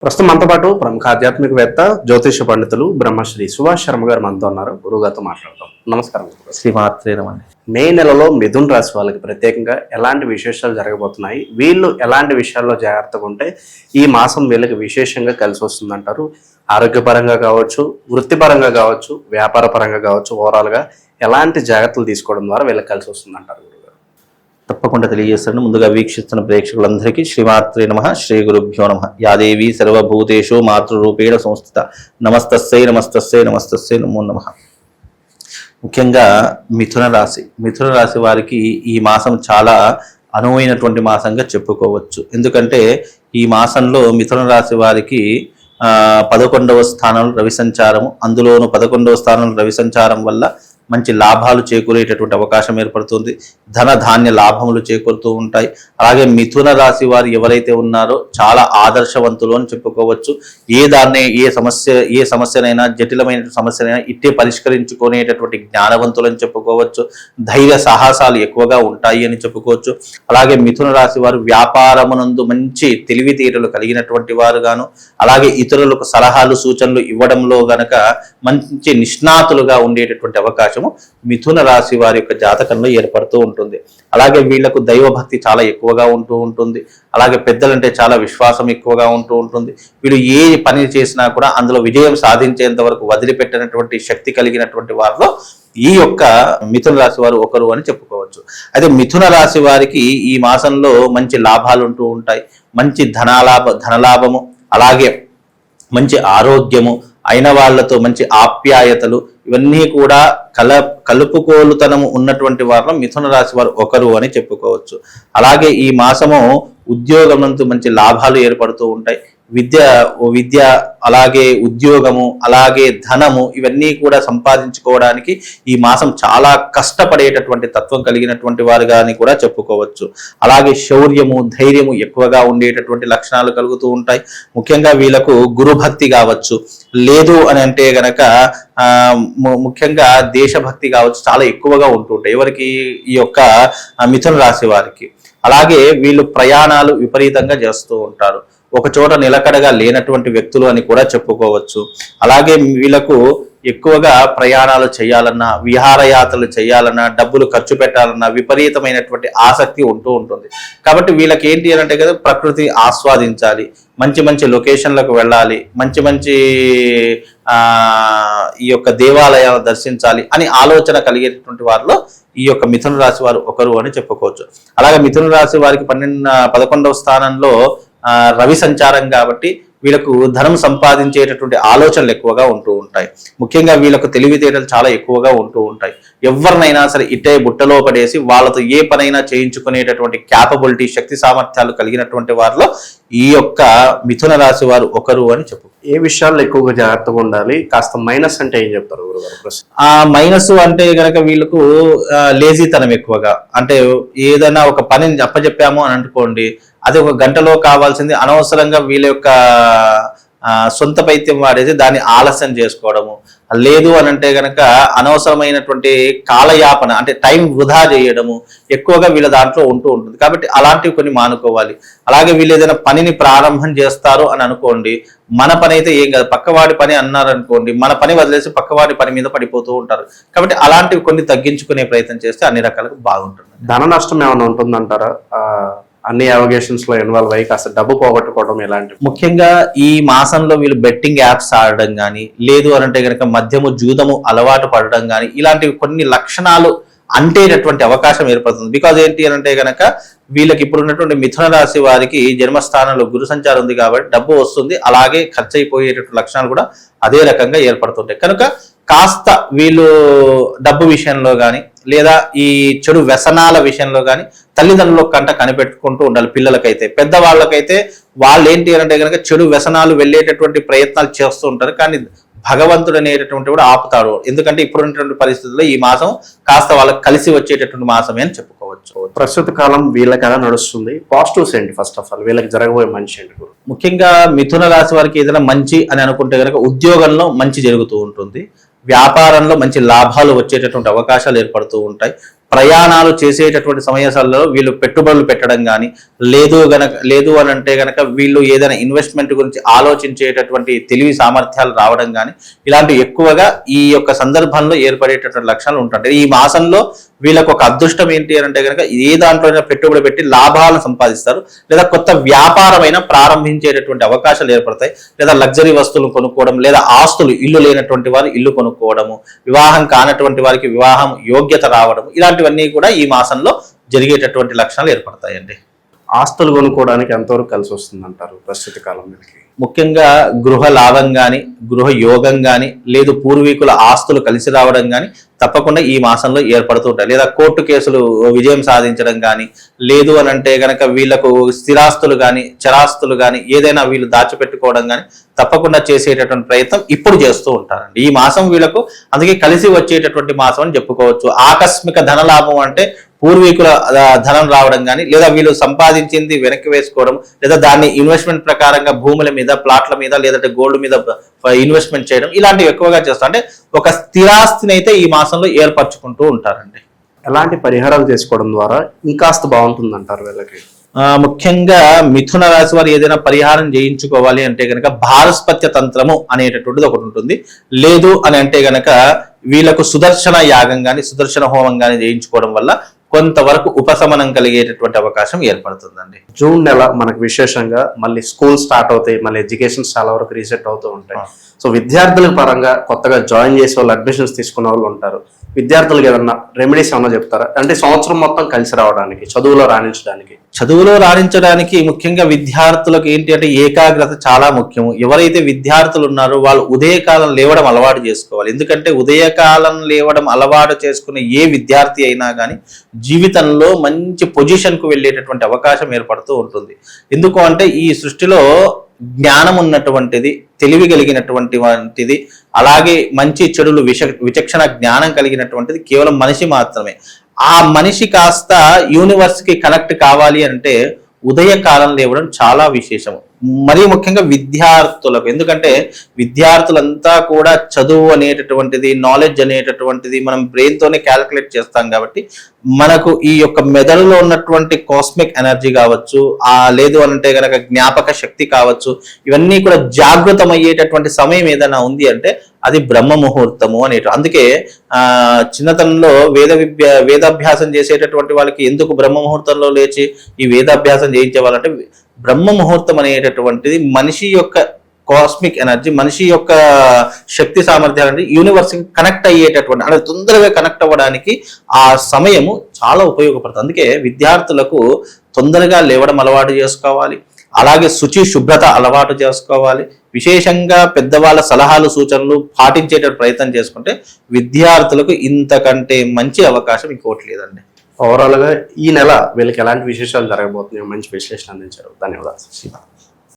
ప్రస్తుతం మనతో పాటు ప్రముఖ ఆధ్యాత్మికవేత్త జ్యోతిష పండితులు బ్రహ్మశ్రీ సుభాష్ శర్మ గారు మనతో ఉన్నారు. గురువుగారితో మాట్లాడతాం. నమస్కారం. శ్రీమాత్రేనమండి. మే నెలలో మిథున్ రాశి వాళ్ళకి ప్రత్యేకంగా ఎలాంటి విశేషాలు జరగబోతున్నాయి, వీళ్ళు ఎలాంటి విషయాల్లో జాగ్రత్తగా ఉంటే ఈ మాసం వీళ్ళకి విశేషంగా కలిసి వస్తుందంటారు? ఆరోగ్యపరంగా కావచ్చు, వృత్తిపరంగా కావచ్చు, వ్యాపార పరంగా కావచ్చు, ఓవరాల్గా ఎలాంటి జాగ్రత్తలు తీసుకోవడం ద్వారా వీళ్ళకి కలిసి వస్తుందంటారు గురుగారు? తప్పకుండా తెలియజేస్తాను. ముందుగా వీక్షిస్తున్న ప్రేక్షకులందరికీ శ్రీమాత్రే నమః, శ్రీ గురుభ్యో నమః. యాదేవి సర్వభూతేషు మాతృరూపేణ సంస్థిత. నమస్తస్సై నమస్తస్సై నమస్తస్సై నమో నమః. ముఖ్యంగా మిథున రాశి వారికి ఈ మాసం చాలా అనువైనటువంటి మాసంగా చెప్పుకోవచ్చు. ఎందుకంటే ఈ మాసంలో మిథున రాశి వారికి 11వ స్థానంలో రవి సంచారము, అందులోనూ 11వ స్థానంలో రవి సంచారం వల్ల మంచి లాభాలు చేకూరేటటువంటి అవకాశం ఏర్పడుతుంది. ధన ధాన్య లాభములు చేకూరుతూ ఉంటాయి. అలాగే మిథున రాశి వారు ఎవరైతే ఉన్నారో చాలా ఆదర్శవంతులు అని చెప్పుకోవచ్చు. ఏ సమస్యనైనా జటిలమైన సమస్యనైనా ఇట్టే పరిష్కరించుకునేటటువంటి జ్ఞానవంతులు అని చెప్పుకోవచ్చు. ధైర్య సాహసాలు ఎక్కువగా ఉంటాయి అని చెప్పుకోవచ్చు. అలాగే మిథున రాశి వారు వ్యాపారమునందు మంచి తెలివితేటలు కలిగినటువంటి వారు గాను, అలాగే ఇతరులకు సలహాలు సూచనలు ఇవ్వడంలో గనక మంచి నిష్ణాతులుగా ఉండేటటువంటి అవకాశం మిథున రాశి వారి యొక్క జాతకంలో ఏర్పడుతూ ఉంటుంది. అలాగే వీళ్లకు దైవభక్తి చాలా ఎక్కువగా ఉంటూ ఉంటుంది. అలాగే పెద్దలంటే చాలా విశ్వాసం ఎక్కువగా ఉంటూ ఉంటుంది. వీళ్ళు ఏ పని చేసినా కూడా అందులో విజయం సాధించేంత వరకు వదిలిపెట్టినటువంటి శక్తి కలిగినటువంటి వారిలో ఈ యొక్క మిథున రాశి వారు ఒకరు అని చెప్పుకోవచ్చు. అయితే మిథున రాశి వారికి ఈ మాసంలో మంచి లాభాలు ఉంటూ ఉంటాయి. మంచి ధనలాభము, అలాగే మంచి ఆరోగ్యము, అయిన వాళ్లతో మంచి ఆప్యాయతలు, ఇవన్నీ కూడా కలుపుకోలుతనము ఉన్నటువంటి వారిలో మిథున రాశి వారు ఒకరు అని చెప్పుకోవచ్చు. అలాగే ఈ మాసము ఉద్యోగంతో మంచి లాభాలు ఏర్పడుతూ ఉంటాయి. విద్య అలాగే ఉద్యోగము, అలాగే ధనము, ఇవన్నీ కూడా సంపాదించుకోవడానికి ఈ మాసం చాలా కష్టపడేటటువంటి తత్వం కలిగినటువంటి వారుగా అని కూడా చెప్పుకోవచ్చు. అలాగే శౌర్యము, ధైర్యము ఎక్కువగా ఉండేటటువంటి లక్షణాలు కలుగుతూ ఉంటాయి. ముఖ్యంగా వీళ్ళకు గురుభక్తి కావచ్చు, లేదు అని అంటే గనక ముఖ్యంగా దేశభక్తి కావచ్చు చాలా ఎక్కువగా ఉంటుంటాయి ఎవరికి, ఈ యొక్క మిథున రాశి వారికి. అలాగే వీళ్ళు ప్రయాణాలు విపరీతంగా చేస్తూ ఉంటారు. ఒక చోట నిలకడగా లేనటువంటి వ్యక్తులు అని కూడా చెప్పుకోవచ్చు. అలాగే వీళ్ళకు ఎక్కువగా ప్రయాణాలు చేయాలన్నా, విహారయాత్రలు చేయాలన్నా, డబ్బులు ఖర్చు పెట్టాలన్నా విపరీతమైనటువంటి ఆసక్తి ఉంటూ ఉంటుంది. కాబట్టి వీళ్ళకి ఏంటి అని అంటే కదా, ప్రకృతి ఆస్వాదించాలి, మంచి మంచి లొకేషన్లకు వెళ్ళాలి, మంచి ఈ యొక్క దేవాలయాలు దర్శించాలి అని ఆలోచన కలిగేటటువంటి వారిలో ఈ యొక్క మిథున రాశి వారు ఒకరు అని చెప్పుకోవచ్చు. అలాగే మిథున రాశి వారికి 11వ స్థానంలో రవి సంచారం కాబట్టి వీళ్ళకు ధనం సంపాదించేటటువంటి ఆలోచనలు ఎక్కువగా ఉంటూ ఉంటాయి. ముఖ్యంగా వీళ్ళకు తెలివితేటలు చాలా ఎక్కువగా ఉంటూ ఉంటాయి. ఎవరినైనా సరే ఇట్టే బుట్టలో పడేసి వాళ్ళతో ఏ పనైనా చేయించుకునేటటువంటి క్యాపబిలిటీ, శక్తి సామర్థ్యాలు కలిగినటువంటి వారిలో ఈ యొక్క మిథున రాశి వారు ఒకరు అని చెప్పు. ఏ విషయాల్లో ఎక్కువగా జాగ్రత్తగా ఉండాలి? కాస్త మైనస్ అంటే ఏం చెప్తారు గురుగారు? మైనస్ అంటే గనక వీళ్ళకు లేజీతనం ఎక్కువగా, అంటే ఏదైనా ఒక పనిని అప్పచెప్పాము అని అనుకోండి, అది ఒక గంటలో కావాల్సింది అనవసరంగా వీళ్ళ యొక్క సొంత పైత్యం వాడేసి దాన్ని ఆలస్యం చేసుకోవడము, లేదు అని అంటే గనక అనవసరమైనటువంటి కాలయాపన అంటే టైం వృధా చేయడము ఎక్కువగా వీళ్ళ దాంట్లో ఉంటూ ఉంటుంది. కాబట్టి అలాంటివి కొన్ని మానుకోవాలి. అలాగే వీళ్ళు ఏదైనా పనిని ప్రారంభం చేస్తారు అని అనుకోండి, మన పని అయితే ఏం కాదు, పక్కవాడి పని అన్నారనుకోండి, మన పని వదిలేసి పక్కవాడి పని మీద పడిపోతూ ఉంటారు. కాబట్టి అలాంటివి కొన్ని తగ్గించుకునే ప్రయత్నం చేస్తే అన్ని రకాలుగా బాగుంటుంది. ధన నష్టం ఏమైనా ఉంటుందంటారా? అన్ని అవగేషన్స్ లో ఇన్వాల్వ్ అయ్యి కాస్త డబ్బు పోగొట్టుకోవడం ఇలాంటివి. ముఖ్యంగా ఈ మాసంలో వీళ్ళు బెట్టింగ్ యాప్స్ ఆడడం కానీ, లేదు అని అంటే కనుక మద్యము జూదము అలవాటు పడడం కానీ, ఇలాంటివి కొన్ని లక్షణాలు అంటేటటువంటి అవకాశం ఏర్పడుతుంది. బికాజ్ ఏంటి అని అంటే కనుక వీళ్ళకి ఇప్పుడు ఉన్నటువంటి మిథున రాశి వారికి జన్మస్థానంలో గురు సంచారం ఉంది కాబట్టి డబ్బు వస్తుంది, అలాగే ఖర్చు అయిపోయేటటువంటి లక్షణాలు కూడా అదే రకంగా ఏర్పడుతుంటాయి. కనుక కాస్త వీళ్ళు డబ్బు విషయంలో కానీ, లేదా ఈ చెడు వ్యసనాల విషయంలో కానీ తల్లిదండ్రుల కంట కనిపెట్టుకుంటూ ఉండాలి. పిల్లలకైతే, పెద్దవాళ్ళకైతే వాళ్ళు ఏంటి అంటే కనుక చెడు వ్యసనాలు వెళ్ళేటటువంటి ప్రయత్నాలు చేస్తూ ఉంటారు, కానీ భగవంతుడు అనేటటువంటి కూడా ఆపుతాడు. ఎందుకంటే ఇప్పుడున్నటువంటి పరిస్థితుల్లో ఈ మాసం కాస్త వాళ్ళకి కలిసి వచ్చేటటువంటి మాసమే అని చెప్పుకోవచ్చు. ప్రస్తుత కాలం వీళ్ళకి ఎలా నడుస్తుంది? పాజిటివ్స్ ఏంటి? ఫస్ట్ ఆఫ్ ఆల్ వీళ్ళకి జరగబోయే మంచి ఏంటి? ముఖ్యంగా మిథున రాశి వారికి ఏదైనా మంచి అని అనుకుంటే కనుక ఉద్యోగంలో మంచి జరుగుతూ ఉంటుంది, వ్యాపారంలో మంచి లాభాలు వచ్చేటటువంటి అవకాశాలు ఏర్పడుతూ ఉంటాయి, ప్రయాణాలు చేసేటటువంటి సమయాల్లో వీళ్ళు పెట్టుబడులు పెట్టడం కానీ లేదు అని అంటే గనక వీళ్ళు ఏదైనా ఇన్వెస్ట్మెంట్ గురించి ఆలోచించేటటువంటి తెలివి సామర్థ్యాలు రావడం కానీ ఇలాంటి ఎక్కువగా ఈ యొక్క సందర్భంలో ఏర్పడేటటువంటి లక్షణాలు ఉంటాయి. ఈ మాసంలో వీళ్ళకు ఒక అదృష్టం ఏంటి అని అంటే కనుక ఏ దాంట్లోనైనా పెట్టుబడి పెట్టి లాభాలను సంపాదిస్తారు, లేదా కొత్త వ్యాపారమైన ప్రారంభించేటటువంటి అవకాశాలు ఏర్పడతాయి, లేదా లగ్జరీ వస్తువులు కొనుక్కోవడం, లేదా ఆస్తులు ఇల్లు లేనటువంటి వారు ఇల్లు కొనుక్కోవడము, వివాహం కానటువంటి వారికి వివాహం యోగ్యత రావడం, ఇలాంటివన్నీ కూడా ఈ మాసంలో జరిగేటటువంటి లక్షణాలు ఏర్పడతాయండి. ఆస్తులు కొనుక్కోవడానికి ఎంతవరకు కలిసి వస్తుంది అంటారు ప్రస్తుత కాలం వీళ్ళకి? ముఖ్యంగా గృహ లాభం కానీ, గృహ యోగం కానీ, లేదు పూర్వీకుల ఆస్తులు కలిసి రావడం కానీ తప్పకుండా ఈ మాసంలో ఏర్పడుతూ ఉంటాయి. లేదా కోర్టు కేసులు విజయం సాధించడం కానీ, లేదు అని అంటే గనక వీళ్ళకు స్థిరాస్తులు కానీ, చరాస్తులు కానీ ఏదైనా వీళ్ళు దాచిపెట్టుకోవడం కానీ తప్పకుండా చేసేటటువంటి ప్రయత్నం ఇప్పుడు చేస్తూ ఉంటారండి. ఈ మాసం వీళ్ళకు అందుకే కలిసి వచ్చేటటువంటి మాసం అని చెప్పుకోవచ్చు. ఆకస్మిక ధనలాభం అంటే పూర్వీకుల ధనం రావడం కానీ, లేదా వీళ్ళు సంపాదించింది వెనక్కి వేసుకోవడం, లేదా దాన్ని ఇన్వెస్ట్మెంట్ ప్రకారంగా భూముల మీద, ప్లాట్ల మీద, లేదంటే గోల్డ్ మీద ఇన్వెస్ట్మెంట్ చేయడం, ఇలాంటివి ఎక్కువగా చేస్తారు. అంటే ఒక స్థిరాస్తిని అయితే ఈ మాసంలో ఏర్పరచుకుంటూ ఉంటారండి. ఎలాంటి పరిహారాలు చేసుకోవడం ద్వారా ఇంకాస్త బాగుంటుంది అంటారు వీళ్ళకి? ముఖ్యంగా మిథున రాశి వారు ఏదైనా పరిహారం చేయించుకోవాలి అంటే గనక భారస్పత్య తంత్రము అనేటటువంటిది ఒకటి ఉంటుంది. లేదు అని అంటే గనక వీళ్ళకు సుదర్శన యాగం కానీ, సుదర్శన హోమం కానీ చేయించుకోవడం వల్ల కొంతవరకు ఉపశమనం కలిగేటటువంటి అవకాశం ఏర్పడుతుందండి. జూన్ నెల మనకు విశేషంగా మళ్ళీ స్కూల్ స్టార్ట్ అవుతాయి, మళ్ళీ ఎడ్యుకేషన్ చాలా వరకు రీసెట్ అవుతూ ఉంటాయి. సో విద్యార్థుల పరంగా కొత్తగా జాయిన్ చేసే వాళ్ళు, అడ్మిషన్స్ తీసుకున్న వాళ్ళు ఉంటారు. విద్యార్థులకు ఏమన్నా రెమెడీస్ ఏమన్నా చెప్తారా? అంటే సంవత్సరం మొత్తం కలిసి రావడానికి, చదువులో రాణించడానికి ముఖ్యంగా విద్యార్థులకు ఏంటి అంటే ఏకాగ్రత చాలా ముఖ్యం. ఎవరైతే విద్యార్థులు ఉన్నారో వాళ్ళు ఉదయకాలం లేవడం అలవాటు చేసుకోవాలి. ఎందుకంటే ఉదయకాలం లేవడం అలవాటు చేసుకునే ఏ విద్యార్థి అయినా కానీ జీవితంలో మంచి పొజిషన్కు వెళ్ళేటటువంటి అవకాశం ఏర్పడుతూ ఉంటుంది. ఎందుకు అంటే ఈ సృష్టిలో జ్ఞానం ఉన్నటువంటిది, తెలివి కలిగినటువంటిది, అలాగే మంచి చెడులు విచక్షణ జ్ఞానం కలిగినటువంటిది కేవలం మనిషి మాత్రమే. ఆ మనిషి కాస్త యూనివర్స్కి కనెక్ట్ కావాలి అంటే ఉదయకాలం లేవడం చాలా విశేషము. మరీ ముఖ్యంగా విద్యార్థులకు, ఎందుకంటే విద్యార్థులంతా కూడా చదువు అనేటటువంటిది, నాలెడ్జ్ అనేటటువంటిది మనం బ్రెయిన్తోనే క్యాలిక్యులేట్ చేస్తాం కాబట్టి మనకు ఈ యొక్క మెదడులో ఉన్నటువంటి కాస్మిక్ ఎనర్జీ కావచ్చు, లేదు అనంటే కనుక జ్ఞాపక శక్తి కావచ్చు, ఇవన్నీ కూడా జాగృతం అయ్యేటటువంటి సమయం ఏదైనా ఉంది అంటే అది బ్రహ్మ ముహూర్తము అందుకే చిన్నతనంలో వేదాభ్యాసం చేసేటటువంటి వాళ్ళకి ఎందుకు బ్రహ్మ ముహూర్తంలో లేచి ఈ వేదాభ్యాసం చేయించే వాళ్ళంటే బ్రహ్మ ముహూర్తం అనేటటువంటిది మనిషి యొక్క కాస్మిక్ ఎనర్జీ, మనిషి యొక్క శక్తి సామర్థ్యాలు యూనివర్స్ కనెక్ట్ అయ్యేటటువంటి, అంటే తొందరగా కనెక్ట్ అవ్వడానికి ఆ సమయము చాలా ఉపయోగపడుతుంది. అందుకే విద్యార్థులకు తొందరగా లేవడం అలవాటు చేసుకోవాలి, అలాగే శుచి శుభ్రత అలవాటు చేసుకోవాలి. విశేషంగా పెద్దవాళ్ళ సలహాలు సూచనలు పాటించేట ప్రయత్నం చేసుకుంటే విద్యార్థులకు ఇంతకంటే మంచి అవకాశం ఇంకోటి లేదండి. ఓవరాల్గా ఈ నెల వీళ్ళకి ఎలాంటి విశేషాలు జరగబోతున్నాయో మంచి విశ్లేషణ అందించారు. ధన్యవాదాలు.